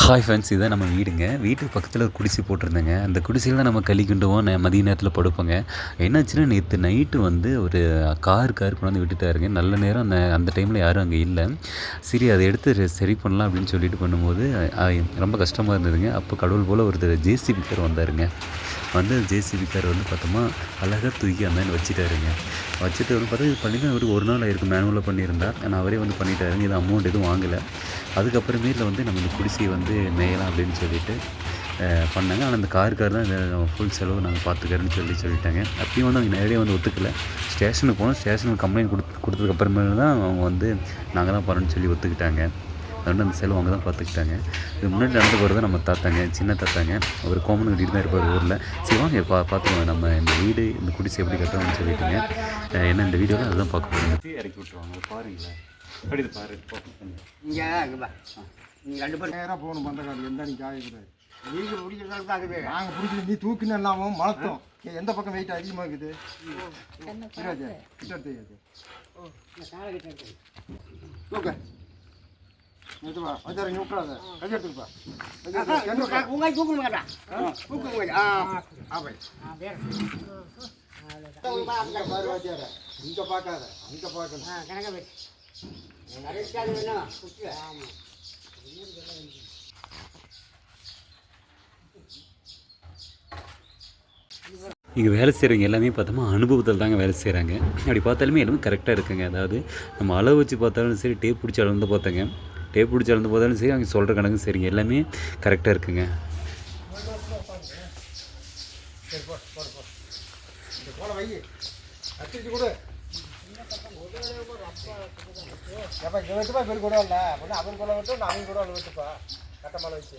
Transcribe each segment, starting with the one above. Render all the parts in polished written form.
Hi friends, இதான் நம்ம வீடுங்க. வீட்டுக்கு பக்கத்தில் ஒரு குடிசை போட்டிருந்தேங்க. அந்த குடிசையில் தான் நம்ம களி கிண்டுவோம், மதிய நேரத்தில் படுப்போங்க. என்னாச்சுன்னா, நேற்று நைட்டு வந்து ஒரு கார் கொண்டாந்து விட்டுட்டாருங்க. நல்ல நேரம் அந்த டைமில் யாரும் அங்கே இல்லை. சரி, அதை எடுத்து சரி பண்ணலாம் அப்படின்னு சொல்லிட்டு பண்ணும்போது ரொம்ப கஷ்டமாக இருந்ததுங்க. அப்போ கடவுள் போல் ஒருத்தர் ஜேசிபி கார் வந்தாருங்க. வந்து ஜேசிபி கார் வந்து பார்த்தோமா அழகாக தூக்கி அந்த வச்சுட்டாருங்க. வச்சுட்டு வந்து பார்த்தா இது பண்ணி தான் ஒரு நாள் ஆயிருக்கு. மேனுவலாக பண்ணியிருந்தா, ஆனால் அவரே வந்து பண்ணிட்டாருங்க. இது அமௌண்ட் எதுவும் வாங்கலை. அதுக்கப்புறமேட்டில் வந்து நம்ம இந்த குடிசையை வந்து மேயலாம் அப்படின்னு சொல்லிட்டு பண்ணாங்க. ஆனால் அந்த கார் தான் ஃபுல் செலவு நாங்கள் பார்த்துக்கிறேன்னு சொல்லிட்டாங்க. அப்பயும் வந்து அவங்க நேரடியாக வந்து ஒத்துக்கலை. ஸ்டேஷனுக்கு போனோம். ஸ்டேஷனுக்கு கம்ப்ளைண்ட் கொடுத்ததுக்கப்புறமேல தான் அவங்க வந்து நாங்கள் தான் போகிறோன்னு சொல்லி ஒத்துக்கிட்டாங்க. அதனால் அந்த செலவு அவங்க தான் பார்த்துக்கிட்டாங்க. இது முன்னாடி நடந்து போகிறது நம்ம தாத்தாங்க, சின்ன தாத்தாங்க. அவர் கோமன் கட்டிட்டு தான் இருப்பார் ஊரில். சரி வாங்க பார்த்துருவோம் நம்ம இந்த வீடு, இந்த குடிசை எப்படி கட்டுறோம்னு சொல்லிட்டுங்க. ஏன்னா இந்த வீடியோவில் அதுதான் பார்க்க போகிறோம். இறக்கி விட்டுருவாங்க, பாருங்களேன். அப்படி இது பாரு, இங்கே நீங்கள் 2 பேர் நேராக போகணும். பந்தக்காடு எந்த நீங்கள் ஆகிக்கூடாது. நீங்கள் பிடிக்கிறது தான் இருக்குது. நாங்கள் பிடிக்கல, நீ தூக்கின்னு இல்லாமல் மலத்தோம். எந்த பக்கம் வெயிட் அதிகமாக இருக்குது? கிட்ட தெரியாது. தூக்க இதுவா அஜார நீ விட்டுறாத. கையெடுத்துப்பா. உங்களை தூக்கணும் கேட்டா தூக்குங்க. பாரு வாத்தியார, இங்கே பார்க்காத, அங்கே பார்க்கணும். கணக்க வச்சு இங்கே வேலை செய்கிறவங்க எல்லாமே பார்த்தோமா அனுபவத்தில் தாங்க வேலை செய்கிறாங்க. அப்படி பார்த்தாலுமே எல்லாமே கரெக்டாக இருக்குங்க. அதாவது நம்ம அளவு வச்சு பார்த்தாலும் சரி, டேப் பிடிச்சி அளந்து பார்த்தாங்க, டேப் பிடிச்சி அளந்து பார்த்தாலும் சரி, அவங்க சொல்கிற கணக்கு சரிங்க, எல்லாமே கரெக்டாக இருக்குங்க. பேர் கூட இல்லை அவர் கூட விட்டு அவங்க கூட விட்டுப்பா கட்ட மேலே வச்சு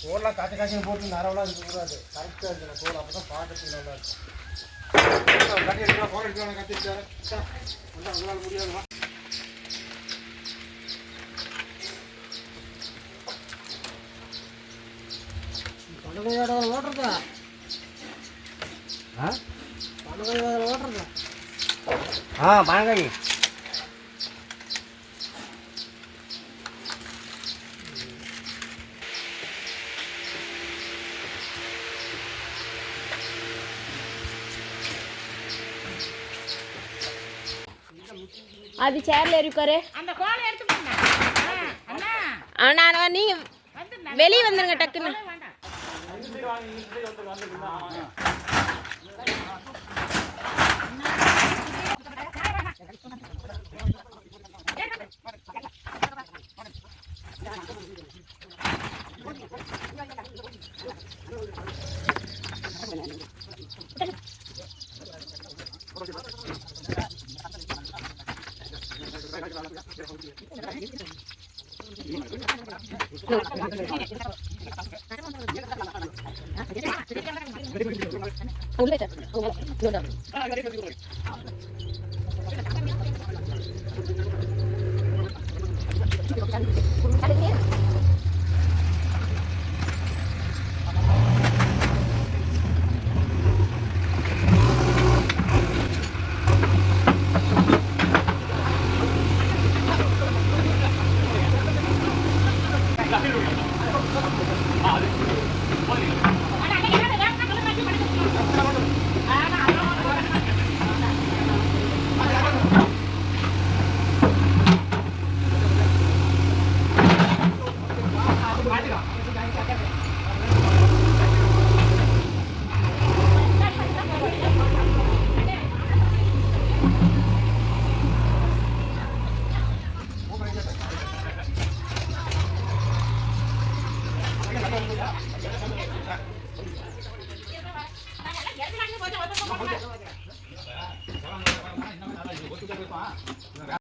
கோலாம் காய்ச்சி காய்ச்சி போட்டு நரவெல்லாம் இருக்கக்கூடாது. கரெக்டாக இருக்கணும் கோல், அப்போ தான் பார்க்கறதுக்கு நல்லா இருக்கும். கட்டி எடுக்கலாம், கோல் எடுக்கலாம், கட்டிட்டாரு உங்களால் முடியாதுமா. ஓட்டுறதா ஓட்டுறதா பனங்காய் அது சேர்ல இருக்காரு. அந்த கோலை எடுத்து போங்க அண்ணா. நான் நீங்க வெளிய வந்துருங்க டக்குன்னு.